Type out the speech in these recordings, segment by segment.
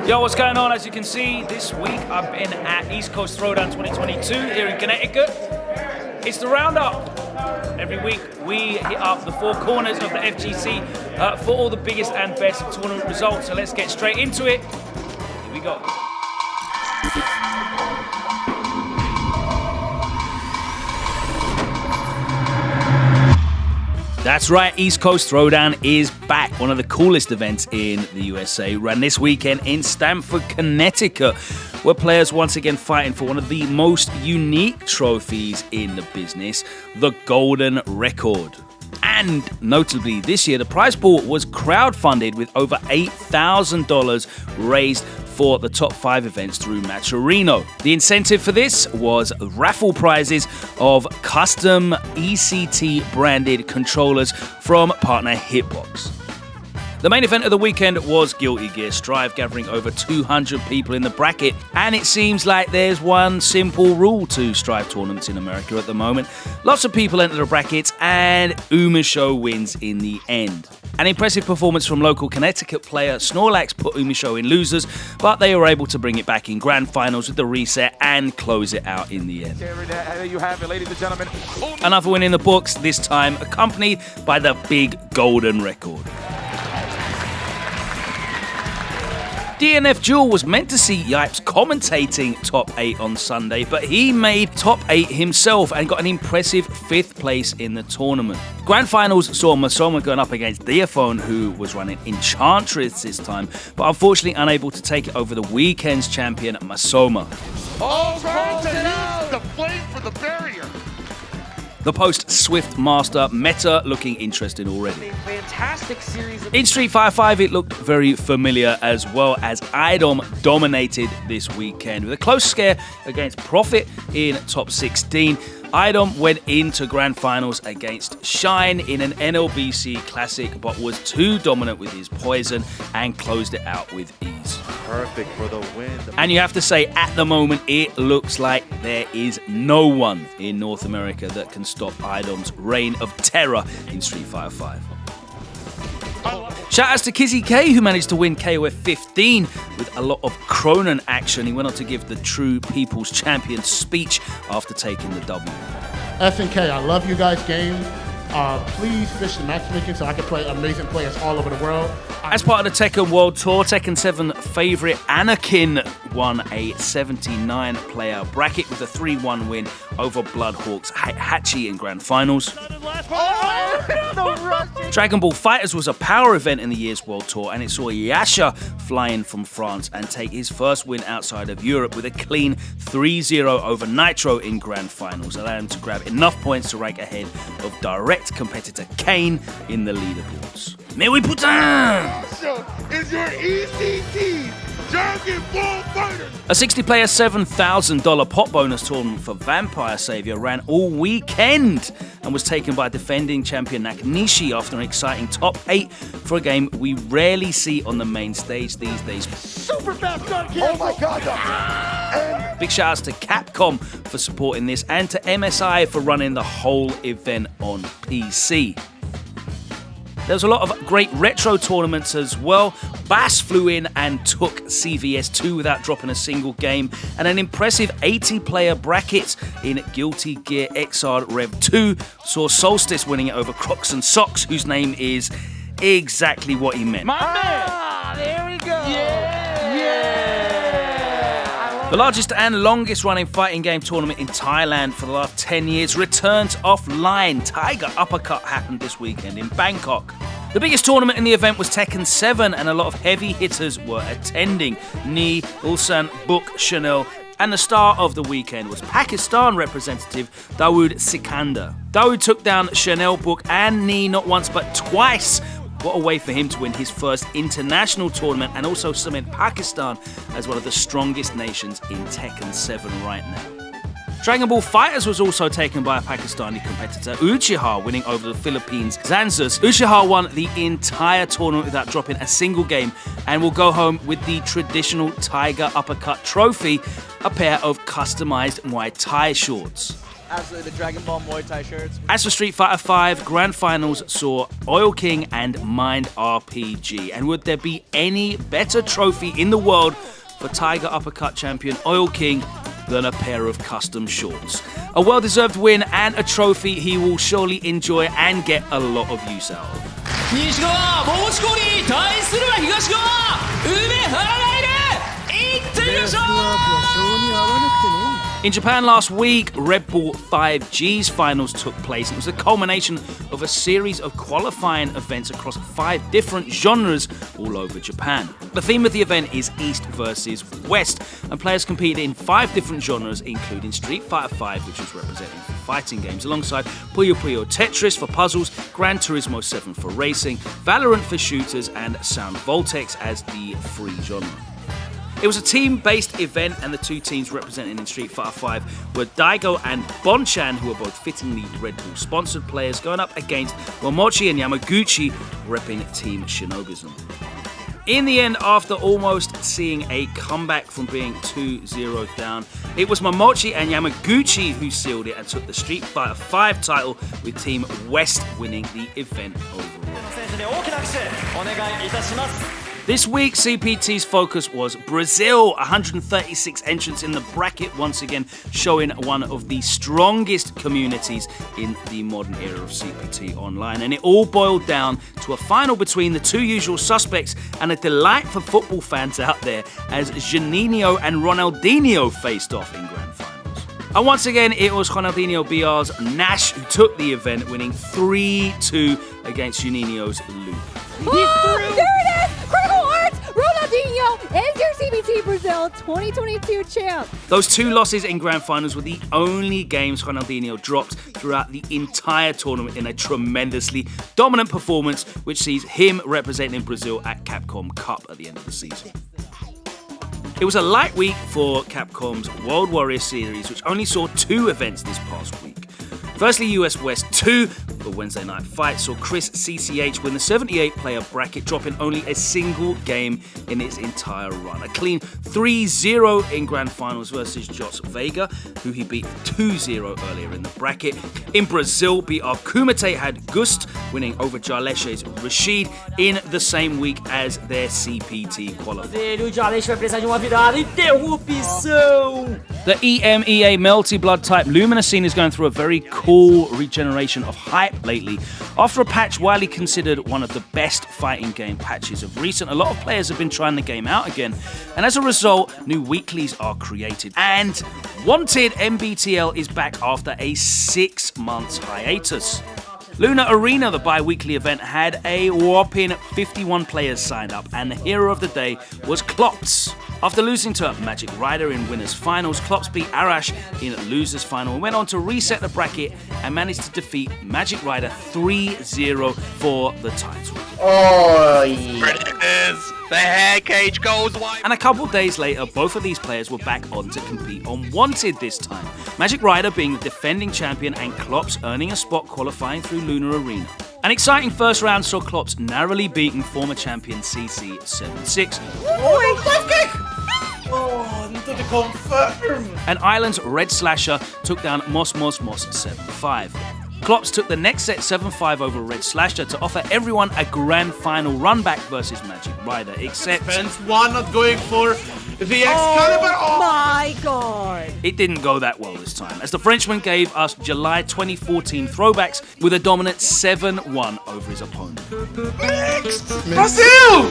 Yo, what's going on? As you can see, this week I've been at East Coast Throwdown 2022 here in Connecticut. It's the Roundup. Every week we hit up the four corners of the FGC for all the biggest and best tournament results. So let's get straight into it. Here we go. That's right, East Coast Throwdown is back. One of the coolest events in the USA, ran this weekend in Stamford, Connecticut, where players once again fighting for one of the most unique trophies in the business, the Golden Record. And notably, this year the prize pool was crowdfunded with over $8,000 raised for the top 5 events through Matcherino. The incentive for this was raffle prizes of custom ECT branded controllers from partner Hitbox. The main event of the weekend was Guilty Gear Strive, gathering over 200 people in the bracket, and it seems like there's one simple rule to Strive tournaments in America at the moment. Lots of people enter the brackets, and Umisho wins in the end. An impressive performance from local Connecticut player Snorlax put Umisho in losers, but they were able to bring it back in grand finals with the reset and close it out in the end. There you have it, ladies and gentlemen. Another win in the books, this time accompanied by the big Golden Record. DNF Duel was meant to see Yipes commentating top 8 on Sunday, but he made top 8 himself and got an impressive 5th place in the tournament. Grand finals saw Masoma going up against Diaphone, who was running Enchantress this time, but unfortunately unable to take it over the weekend's champion, Masoma. Oh, trying to use the flame for the barrier. The post-Swift Master meta looking interesting already. Fantastic series. In Street Fighter 5, it looked very familiar as well, as IDOM dominated this weekend with a close scare against Profit in top 16. IDOM went into grand finals against Shine in an NLBC Classic, but was too dominant with his poison and closed it out with ease. Perfect for the win. And you have to say, at the moment, it looks like there is no one in North America that can stop IDOM's reign of terror in Street Fighter 5. Shoutouts to Kizzy K, who managed to win KOF 15 with a lot of Cronin action. He went on to give the True People's Champion speech after taking the W. SNK, I love you guys' game. Please fish the matchmaking so I can play amazing players all over the world. As part of the Tekken World Tour, Tekken 7 favourite Anakin won a 79-player bracket with a 3-1 win over Bloodhawk's Hachi in grand finals. Dragon Ball FighterZ was a power event in the year's World Tour, and it saw Yasha fly in from France and take his first win outside of Europe with a clean 3-0 over Nitro in grand finals, allowing him to grab enough points to rank ahead of direct competitor Kane in the leaderboards. Mais oui, putain! Is your ECT Dragon Ball Fighters? A 60-player $7,000 pot bonus tournament for Vampire Savior ran all weekend and was taken by defending champion Nakanishi after an exciting top 8 for a game we rarely see on the main stage these days. Super fast start cancel. Oh my god. Big shout outs to Capcom for supporting this and to MSI for running the whole event on PC. There was a lot of great retro tournaments as well. Bass flew in and took CVS 2 without dropping a single game, and an impressive 80-player bracket in Guilty Gear XR Rev 2 saw Solstice winning it over Crocs and Socks, whose name is exactly what he meant. My man! There we go! Yeah! The largest and longest running fighting game tournament in Thailand for the last 10 years returns offline. Thaiger Uppercut happened this weekend in Bangkok. The biggest tournament in the event was Tekken 7, and a lot of heavy hitters were attending. Ni, Ulsan, Book, Chanel, and the star of the weekend was Pakistan representative Dawood Sikandar. Dawood took down Chanel, Book, and Ni not once but twice. What a way for him to win his first international tournament and also cement Pakistan as one of the strongest nations in Tekken 7 right now. Dragon Ball FighterZ was also taken by a Pakistani competitor, Uchiha, winning over the Philippines' Zanzas. Uchiha won the entire tournament without dropping a single game and will go home with the traditional Thaiger Uppercut trophy, a pair of customized Muay Thai shorts. Absolutely, the Dragon Ball Muay Thai shirts. As for Street Fighter V, Grand Finals saw Oil King and Mind RPG. And would there be any better trophy in the world for Thaiger Uppercut champion Oil King than a pair of custom shorts? A well-deserved win and a trophy he will surely enjoy and get a lot of use out of. 西側申し込み対するは東側梅原がいるいってみましょう In Japan last week, Red Bull 5G's finals took place. It was the culmination of a series of qualifying events across 5 different genres all over Japan. The theme of the event is East versus West, and players competed in 5 different genres, including Street Fighter V, which was represented for fighting games, alongside Puyo Puyo Tetris for puzzles, Gran Turismo 7 for racing, Valorant for shooters, and Sound Voltex as the free genre. It was a team-based event, and the 2 teams represented in Street Fighter V were Daigo and Bonchan, who are both fittingly Red Bull-sponsored players, going up against Momochi and Yamaguchi, repping Team Shinobism. In the end, after almost seeing a comeback from being 2-0 down, it was Momochi and Yamaguchi who sealed it and took the Street Fighter V title, with Team West winning the event overall. This week, CPT's focus was Brazil, 136 entrants in the bracket, once again showing one of the strongest communities in the modern era of CPT Online. And it all boiled down to a final between the 2 usual suspects, and a delight for football fans out there as Juninho and Ronaldinho faced off in Grand Finals. And once again, it was Ronaldinho BR's Nash who took the event, winning 3-2 against Juninho's Luke. Oh, there it is! Critical Arts! Ronaldinho is your CBT Brazil 2022 champ. Those 2 losses in Grand Finals were the only games Ronaldinho dropped throughout the entire tournament in a tremendously dominant performance, which sees him representing Brazil at Capcom Cup at the end of the season. It was a light week for Capcom's World Warrior series, which only saw 2 events this past week. Firstly, US West 2, the Wednesday night fight, saw Chris CCH win the 78-player bracket, dropping only a single game in its entire run. A clean 3-0 in Grand Finals versus Joss Vega, who he beat 2-0 earlier in the bracket. In Brazil, BR Kumite had Gust, winning over Jaleshe's Rashid in the same week as their CPT qualifier. O Jalesh vai precisar de uma virada. Interrupção! The EMEA Melty blood type Lunar scene is going through a very cool regeneration of hype lately. After a patch widely considered one of the best fighting game patches of recent, a lot of players have been trying the game out again, and as a result, new weeklies are created. And Wanted MBTL is back after a 6 months hiatus. Lunar Arena, the bi-weekly event, had a whopping 51 players signed up, and the hero of the day was Klops. After losing to Magic Rider in winners finals, Klops beat Arash in losers final and went on to reset the bracket and managed to defeat Magic Rider 3-0 for the title. Oh, yeah. The hair cage goes wide. And a couple days later, both of these players were back on to compete on Wanted this time. Magic Rider being the defending champion and Klops earning a spot qualifying through Lunar Arena. An exciting first round saw Klops narrowly beating former champion CC 7-6. Oh, need to confirm. And Island's Red Slasher took down Mos 7-5. Klops took the next set 7-5 over Red Slasher to offer everyone a grand final run back versus Magic Rider, except Fence 1 not going for the Excalibur. Oh my god! it didn't go that well this time, as the Frenchman gave us July 2014 throwbacks with a dominant 7-1 over his opponent. Brazil!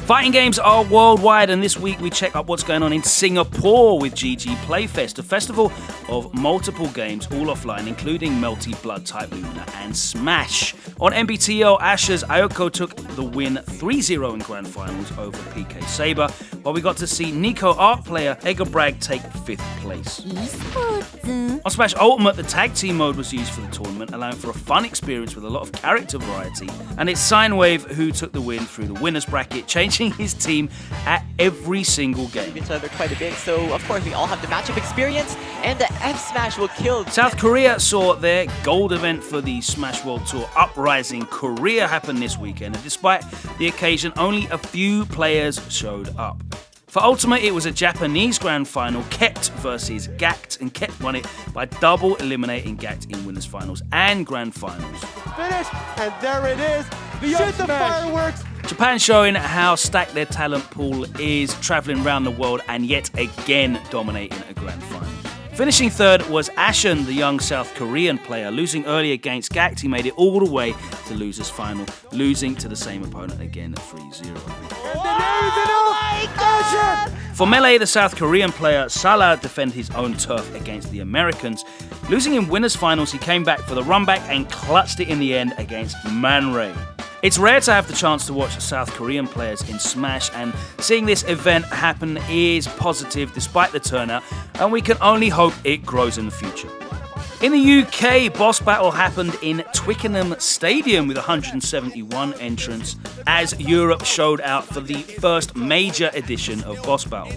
Fighting games are worldwide, and this week we check up what's going on in Singapore with GG Playfest, a festival of multiple games, all offline, including Melty, Blood Type, Lunar, and Smash. On MBTL, Asher's Ayoko took the win 3-0 in Grand Finals over PK Saber, while we got to see Nico Art player Edgar Bragg take 5th place. On Smash Ultimate, the tag team mode was used for the tournament, allowing for a fun experience with a lot of character variety, and it's Sinewave who took the win through the winners bracket, changing his team at every single game. Each other quite a bit, so of course we all have the matchup experience, and the F Smash will kill. South Korea saw their gold event for the Smash World Tour Uprising Korea happen this weekend, and despite the occasion, only a few players showed up. For Ultimate, it was a Japanese grand final, Kept versus Gact, and Kept won it by double eliminating Gact in winners finals and grand finals. Finish, and there it is. Shoot the fireworks. Japan showing how stacked their talent pool is, traveling around the world and yet again dominating a grand final. Finishing third was Ashen, the young South Korean player. Losing early against Gact, he made it all the way to losers final, losing to the same opponent again 3-0. For Melee, the South Korean player Salah defended his own turf against the Americans. Losing in winners finals, he came back for the run back and clutched it in the end against Man Ray. It's rare to have the chance to watch South Korean players in Smash, and seeing this event happen is positive despite the turnout, and we can only hope it grows in the future. In the UK, Boss Battle happened in Twickenham Stadium with 171 entrants as Europe showed out for the first major edition of Boss Battle.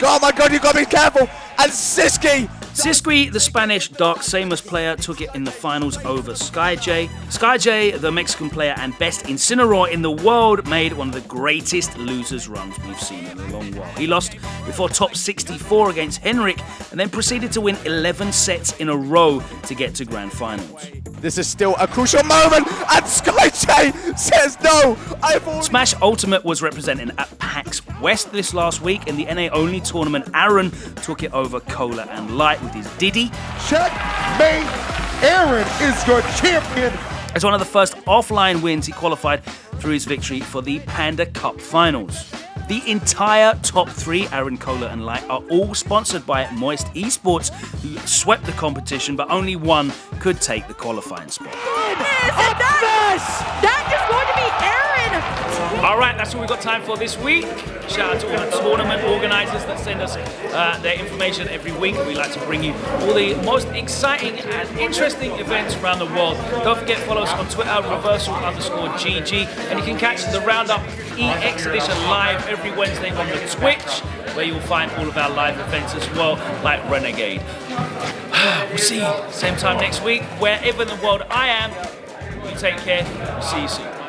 Oh my god, you've got to be careful! And Siski! Siski, the Spanish Dark Samus player, took it in the finals over SkyJ. SkyJ, the Mexican player and best Incineroar in the world, made one of the greatest losers runs we've seen in a long while. He lost before top 64 against Henrik and then proceeded to win 11 sets in a row to get to grand finals. This is still a crucial moment, and SkyJ says no! Smash Ultimate was representing at PAX West this last week. In the NA-only tournament, Aaron took it over Cola and Light with his Diddy. Checkmate! Aaron is your champion! As one of the first offline wins, he qualified through his victory for the Panda Cup Finals. The entire top three, Aaron, Cola and Light, are all sponsored by Moist Esports, who swept the competition, but only one could take the qualifying spot. That is going to be Aaron. All right, that's all we've got time for this week. Shout out to all the tournament organisers that send us their information every week. We like to bring you all the most exciting and interesting events around the world. Don't forget to follow us on Twitter, reversal_GG, and you can catch the Roundup EX edition live every Wednesday on the Twitch, where you'll find all of our live events as well, like Renegade. We'll see you same time next week, wherever in the world I am. You take care. See you soon.